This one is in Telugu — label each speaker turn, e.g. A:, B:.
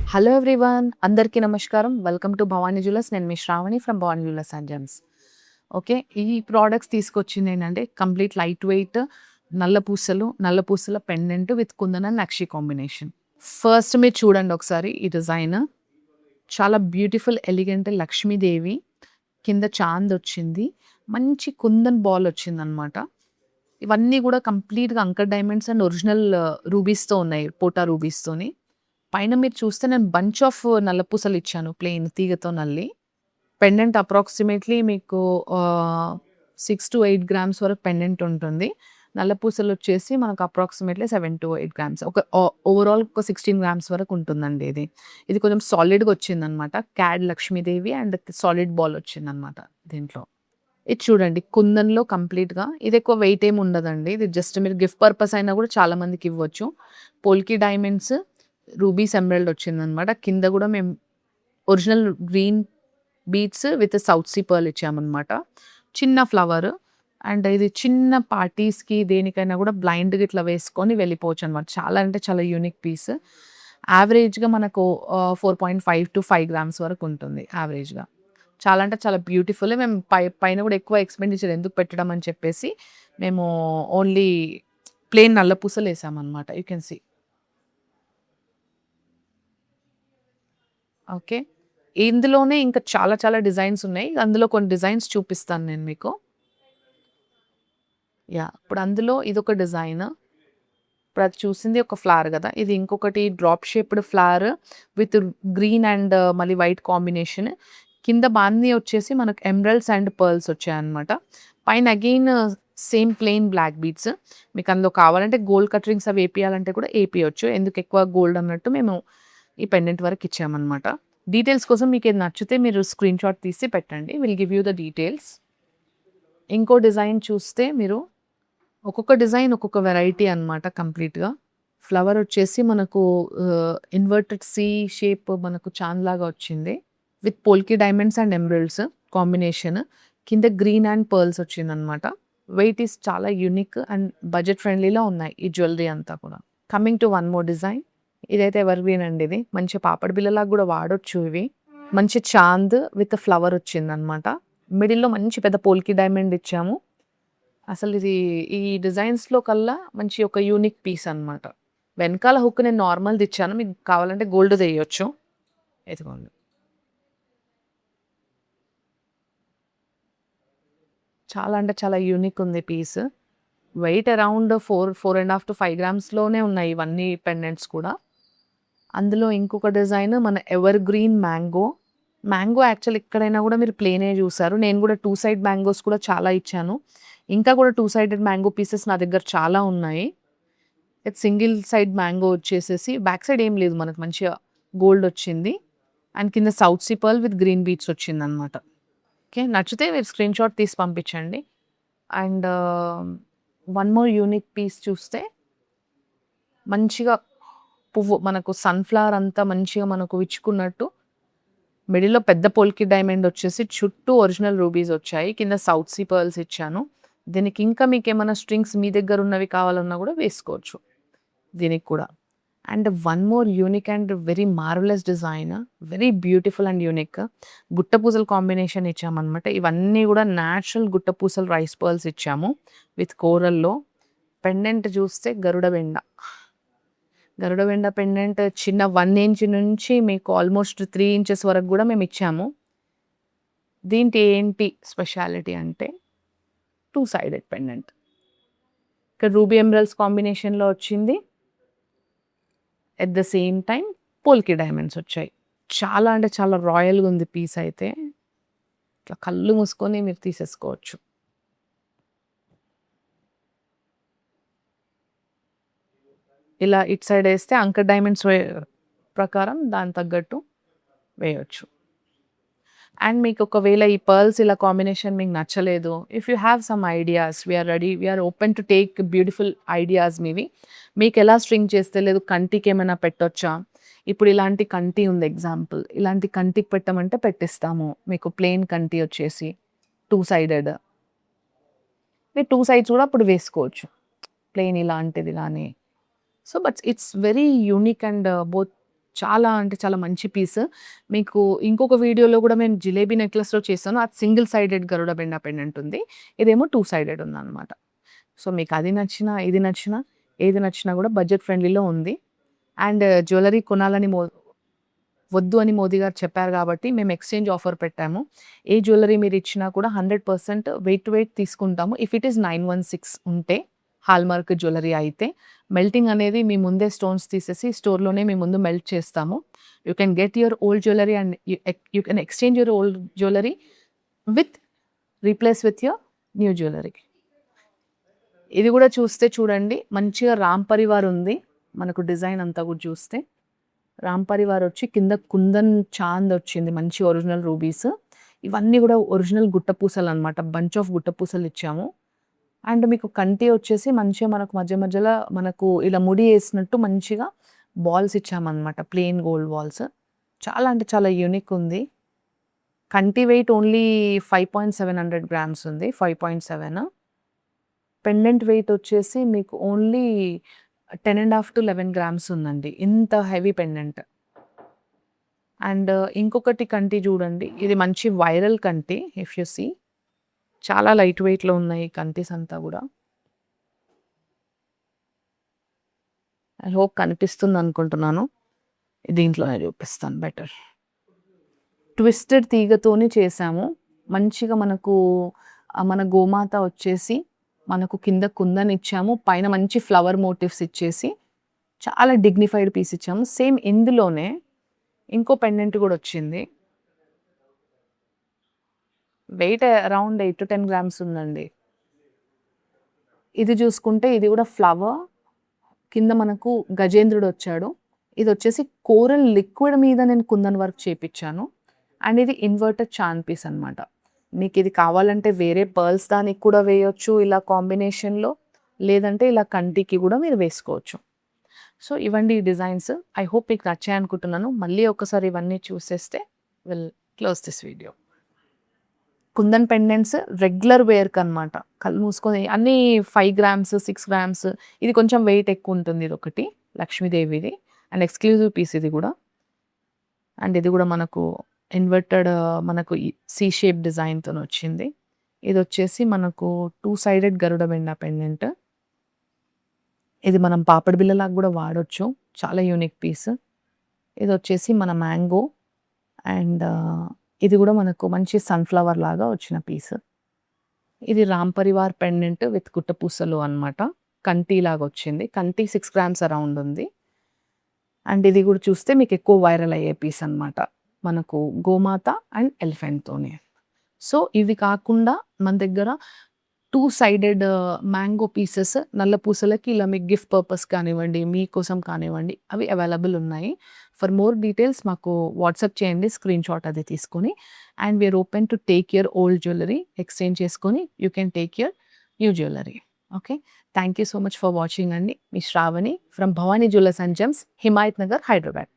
A: హలో ఎవ్రీవన్, అందరికీ నమస్కారం. Welcome to Bhavani jewellers. నేను మీ Shravani from Bhavani jewellers and gems. Okay, ఈ ప్రోడక్ట్స్ తీసుకొచ్చింది ఏంటంటే కంప్లీట్ లైట్ వెయిట్ నల్ల పూసల pendant with kundan and nakshi combination. First మీరు చూడండి ఒకసారి ఈ డిజైన్. చాలా బ్యూటిఫుల్ ఎలిగెంట్ లక్ష్మీదేవి కింద చాంద్ వచ్చింది. మంచి కుందన్ బాల్ వచ్చిందనమాట. ఇవన్నీ కూడా కంప్లీట్‌గా అంకర్ డైమండ్స్ అండ్ ఒరిజినల్ రూబీస్‌తో ఉన్నాయి. పోటా రూబీస్‌తోని. పైన మీరు చూస్తే నేను బంచ్ ఆఫ్ నల్ల పూసలు ఇచ్చాను ప్లెయిన్ తీగతో నల్లి. పెండెంట్ అప్రాక్సిమేట్‌లీ మీకు 6-8 గ్రామ్స్ వరకు పెండెంట్ ఉంటుంది. నల్ల పూసలొచ్చేసి మనకు అప్రాక్సిమేట్‌లీ 7-8 గ్రామ్స్. ఒక ఓవరాల్ ఒక 16 గ్రామ్స్ వరకు ఉంటుందండి ఇది. ఇది కొంచెం సాలిడ్‌గా వచ్చిందనమాట. CAD Lakshmidevi and solid ball వచ్చిందనమాట దీంట్లో. ఇది చూడండి కుందన్‌లో కంప్లీట్‌గా ఇది ఎక్కువ వెయిట్ ఏమి ఉండదండి. ఇది జస్ట్ మీరు గిఫ్ట్ పర్పస్ అయినా కూడా చాలా మందికి ఇవ్వచ్చు. పోల్కి డైమండ్స్, రూబీస్ ఎమరాల్డ్ వచ్చిందనమాట. కింద కూడా మేము original green beads with south sea pearl ఇచ్చామనమాట. చిన్న ఫ్లవర్ అండ్ ఇది చిన్న పార్టీస్‌కి దేనికైనా కూడా బ్లైండ్‌గా ఇట్లా వేసుకొని వెళ్ళిపోవచ్చు అనమాట. చాలా అంటే చాలా యూనిక్ పీస్. యావరేజ్‌గా మనకు 4.5-5 గ్రామ్స్ వరకు ఉంటుంది యావరేజ్‌గా. చాలా అంటే చాలా బ్యూటిఫుల్. మేము పైన కూడా ఎక్కువ ఎక్స్‌పెండిచర్ ఎందుకు పెట్టడం అని చెప్పేసి మేము ఓన్లీ ప్లెయిన్ నల్ల పూసలేసామనమాట. You can see. ఓకే. ఇందులోనే ఇంకా చాలా చాలా డిజైన్స్ ఉన్నాయి. అందులో కొన్ని డిజైన్స్ చూపిస్తాను నేను మీకు. యాహ్! ఇప్పుడు అందులో ఇదొక డిజైన్. ఇప్పుడు అది చూసింది ఒక ఫ్లవర్ గదా! ఇది ఇంకొకటి drop shaped flower with green and మళ్ళీ వైట్ కాంబినేషన్. కింద బాందిని వచ్చేసి మనకు ఎమరాల్డ్స్ అండ్ పర్ల్స్ వచ్చాయన్నమాట. పైన again same plain black beads. మీకు అందులో కావాలంటే గోల్డ్ కట్ రింగ్స్ అవి ఏపియాలంటే కూడా ఏపియొచ్చు. ఎందుకు ఎక్కువ గోల్డ్ అన్నట్టు మేము ఈ పెండెంట్ వరకు ఇచ్చామన్నమాట. డీటెయిల్స్ కోసం మీకేది నచ్చితే మీరు స్క్రీన్‌షాట్ తీసి పెట్టండి. Will give you the details. ఇంకో డిజైన్ చూస్తే మీరు ఒక్కొక్క డిజైన్ ఒక్కొక్క వెరైటీ అన్నమాట కంప్లీట్‌గా. ఫ్లవర్ వచ్చేసి మనకు ఇన్వర్టెడ్ సి షేప్ మనకు చాంద్ లాగా వచ్చింది. With polki diamonds and emeralds combination. కింద గ్రీన్ అండ్ పర్ల్స్ వచ్చిందన్నమాట. వెయిట్ ఈస్ చాలా యూనిక్ అండ్ బడ్జెట్ ఫ్రెండ్లీలో ఉన్నాయి ఈ జ్యువెలరీ అంతా కూడా. Coming to one more design. ఇదైతే ఎవర్‌గ్రీన్ అండి ఇది. మంచి పాపడి బిళ్ళలాగా గూడా వాడొచ్చు ఇవి. మంచి చాంద్ విత్ ఫ్లవర్ వచ్చిందనమాట. మిడిల్‌లో మంచి పెద్ద పోల్కి డైమండ్ ఇచ్చాము. అసలిది ఈ డిజైన్స్‌లో కల్లా మంచి ఒక యూనిక్ పీస్ అనమాట. వెనకాల హుక్ నేను నార్మల్‌ది ఇచ్చాను. మీకు కావాలంటే గోల్డ్‌దెయ్యొచ్చు. ఇదిగోండి. చాలా అంటే చాలా యూనిక్ ఉంది పీస్. వెయిట్ అరౌండ్ 4.5-5 గ్రామ్స్‌లోనే ఉన్నాయి ఇవన్నీ పెండెంట్స్ కూడా. అందులో ఇంకొక డిజైన్ మన ever green mango. Mango actual ఎక్కడైనా గూడా మీరు ప్లెయినే జూసారు. నేను గూడా 2 సైడ్ మ్యాంగోస్ కూడా చాలా ఇచ్చాను. ఇంకా కూడా 2 సైడెడ్ మ్యాంగో పీసెస్ నా దగ్గర చాలా ఉన్నాయి. సింగిల్ సైడ్ మ్యాంగో వచ్చేసేసి బ్యాక్ సైడ్ ఏం లేదు మనకు మంచిగా గోల్డ్ వచ్చింది. అండ్ కింద south sea pearl with green beads వచ్చిందనమాట. ఓకే. నచ్చితే మీరు స్క్రీన్‌షాట్ తీసి పంపించండి. And one more unique piece చూస్తే మంచిగా పువ్వు మనకు సన్‌ఫ్లవర్ అంతా మంచిగా మనకు విచ్చుకున్నట్టు మిడిల్‌లో పెద్ద పోల్కి డైమండ్ వచ్చేసి చుట్టూ ఒరిజినల్ రూబీస్ వచ్చాయి. కింద సౌత్ సీ పర్ల్స్ ఇచ్చాను. దీనికి ఇంకా మీకేమైనా స్ట్రింగ్స్ మీ దగ్గర ఉన్నవి కావాలన్నా కూడా వేసుకోవచ్చు దీనికి కూడా. And one more unique and very marvellous design. Very beautiful and unique. గుట్ట పూసల కాంబినేషన్ ఇచ్చామనమాట. ఇవన్నీ కూడా న్యాచురల్ గుట్ట పూసలు రైస్ పర్ల్స్ ఇచ్చాము విత్ కోరల్‌లో. పెండెంట్ చూస్తే గరుడ వెండ పెండెంట్ చిన్న 1 ఇంచ్ నుంచి మీకు ఆల్మోస్ట్ 3 ఇంచెస్ వరకు గూడా మేమిచ్చాము. దీంట్లో ఏంటి స్పెషాలిటీ అంటే 2 సైడెడ్ పెండెంట్. ఇక్కడ రూబీ ఎమరాల్డ్స్ కాంబినేషన్‌లో వచ్చింది. At the same time polki diamonds వచ్చాయి. చాలా అంటే చాలా రాయల్‌గా ఉంది పీస్ అయితే. ఇట్లా కళ్ళు మూసుకొని మీరు తీసేసుకోవచ్చు. ఇలా ఇటు సైడ్ ఏస్తే అంకర్ డైమండ్స్ ప్రకారం దానికి తగ్గట్టు వేయొచ్చు. అండ్ మీకు ఒకవేళ ఈ పర్ల్స్ ఇలా కాంబినేషన్ మీకు నచ్చలేదు, if you have some ideas we are ready, we are open to take beautiful ideas మీవి. మీకు ఎలా స్ట్రింగ్ చేస్తే లేదు కంటికి ఏమైనా పెట్టొచ్చా, ఇప్పుడు ఇలాంటి కంటి ఉంది ఎగ్జాంపుల్, ఇలాంటి కంటికి పెట్టమంటే పెట్టిస్తాము. మీకు ప్లెయిన్ కంటి వచ్చేసి 2 సైడెడ్, మీరు 2 సైడ్స్ కూడా అప్పుడు వేసుకోవచ్చు ప్లెయిన్ ఇలాంటిది కానీ. So but it's very unique and both చాలా అంటే చాలా మంచి పీస్. మీకు ఇంకొక వీడియోలో గూడా మేము జిలేబీ నెక్లెస్‌లో చేశాను. అది సింగిల్ సైడెడ్ గరుడ బెండ పెండెంట్ ఉంది. ఇదేమో 2 సైడెడ్ ఉందనమాట. సో, మీకు అది నచ్చినా, ఇది నచ్చినా, ఏది నచ్చినా గూడా బడ్జెట్ ఫ్రెండ్లీలో ఉంది. అండ్ జ్యువెల్లరీ కొనాలని వద్దు అని మోదీ గారు చెప్పారు గాబట్టి మేము ఎక్స్‌చేంజ్ ఆఫర్ పెట్టాము. ఏ జ్యువెల్లరీ మీరిచ్చినా కూడా 100% వెయిట్ టు వెయిట్ తీసుకుంటాము. ఇఫ్ ఇట్ ఈస్ 916 ఉంటే హాల్‌మార్క్ జ్యువెల్లరీ అయితే మెల్టింగ్ అనేది మీ ముందే స్టోన్స్ తీసేసి స్టోర్‌లోనే మీ ముందు మెల్ట్ చేస్తాము. You can get your old jewellery and you can exchange your old jewellery with replace with your new jewellery. ఇది గూడా చూస్తే చూడండి మంచిగా రామ్ పరివార్ ఉంది. మనకు డిజైన్ అంతా గూడా చూస్తే. రామ్ పరివార్ వచ్చి కింద కుందన్ చాంద్ వచ్చింది. మంచి ఒరిజినల్ రూబీస్. ఇవన్నీ గూడా ఒరిజినల్ గుట్టపూసలనమాట. బంచ్ ఆఫ్ గుట్టపూసలు ఇచ్చాము. అండ్ మీకు కంటి వచ్చేసి మంచిగా మనకు మధ్యలో మనకు ఇలా ముడి ఏసినట్టు మంచిగా బాల్స్ ఇచ్చామనమాట. Plain gold balls. చాలా అంటే చాలా యూనిక్ ఉంది. కంటి వెయిట్ ఓన్లీ 5.700 గ్రామ్స్ ఉంది. 5.7. పెండెంట్ వెయిట్ వచ్చేసి మీకు ఓన్లీ 10.5 to 11 గ్రామ్స్ ఉందండి. ఇంత హెవీ పెండెంట్. అండ్ ఇంకొకటి కంటి చూడండి. ఇది మంచి వైరల్ కంటి ఇఫ్ యూ సీ. చాలా లైట్ వెయిట్‌లో ఉన్నాయి కంటీస్ అంతా గూడా. ఐ హోప్ కనిపిస్తుందనుకుంటున్నాను. దీంట్లోనే చూపిస్తాను బెటర్. ట్విస్టెడ్ తీగతోని చేశాము. మంచిగా మనకు మన గోమాత వచ్చేసి మనకు కింద కుందన్ ఇచ్చాము. పైన మంచి ఫ్లవర్ మోటివ్స్ ఇచ్చేసి చాలా డిగ్నిఫైడ్ పీస్ ఇచ్చాము. సేమ్ ఇందులోనే ఇంకో పెండెంట్ గూడా వచ్చింది. వెయిట్ అరౌండ్ 8 to 10 గ్రామ్స్ ఉందండి. ఇది చూసుకుంటే ఇది గూడా ఫ్లవర్ కింద మనకు గజేంద్రుడు వచ్చాడు. ఇదొచ్చేసి కోరల్ లిక్విడ్ మీద నేను కుందన్ వర్క్ చేపిచ్చాను. అండ్ ఇది ఇన్వర్టెడ్ చాన్ పీస్ అనమాట. మీకిది కావాలంటే వేరే పర్ల్స్ దానికి కూడా వేయొచ్చు ఇలా కాంబినేషన్‌లో. లేదంటే ఇలా కంటికి గూడా మీరు వేసుకోవచ్చు. సో, ఇవండి ఈ డిజైన్స్. ఐ హోప్ మీకు నచ్చాయనుకుంటున్నాను. మళ్ళీ ఒక్కసారి ఇవన్నీ చూసేస్తే will close this video. Kundan pendants regular వేర్‌కనమాట. కళ్ళు మూసుకొని అన్నీ 5 గ్రామ్స్, 6 గ్రామ్స్. ఇది కొంచెం వెయిట్ ఎక్కువుంటుంది ఇదొకటి. లక్ష్మీదేవిది. అండ్ ఎక్స్‌క్లూజివ్ పీస్ ఇది గూడా. అండ్ ఇది గూడా మనకు ఇన్వర్టెడ్ మనకు ఈ సి షేప్ డిజైన్‌తోనొచ్చింది. ఇదొచ్చేసి మనకు 2 సైడెడ్ గరుడ బెండ పెండెంట్. ఇది మనం పాపడి బిళ్ళలాగా గూడా వాడొచ్చు. చాలా యూనిక్ పీస్. ఇదొచ్చేసి మన మ్యాంగో అండ్ ఇది గూడా మనకు మంచి సన్‌ఫ్లవర్ లాగా వచ్చిన పీస్. ఇది రామ్ పరివార్ పెండెంట్ విత్ గుట్టపూసలు అనమాట. కంటిలాగొచ్చింది. కంటి 6 గ్రామ్స్ అరౌండ్ ఉంది. అండ్ ఇది గూడా చూస్తే మీకు ఎక్కువ వైరల్ అయ్యే పీస్ అనమాట. మనకు గోమాత అండ్ ఎలిఫెంట్‌తోని. సో, ఇవి కాకుండా మన దగ్గర 2 సైడెడ్ మ్యాంగో పీసెస్ నల్ల పూసలకి ఇలా మీకు గిఫ్ట్ పర్పస్ కానివ్వండి, మీకోసం కానివ్వండి అవి అవైలబుల్ ఉన్నాయి. ఫర్ మోర్ డీటెయిల్స్ మాకు వాట్సాప్ చేయండి స్క్రీన్‌షాట్ అది తీసుకొని. And we are open to take your old jewellery exchange చేసుకొని you can take your new jewellery. Okay. Thank you so much for watching అండి. మీ Shravani from Bhavani jewellers and gems, Himayat Nagar, Hyderabad.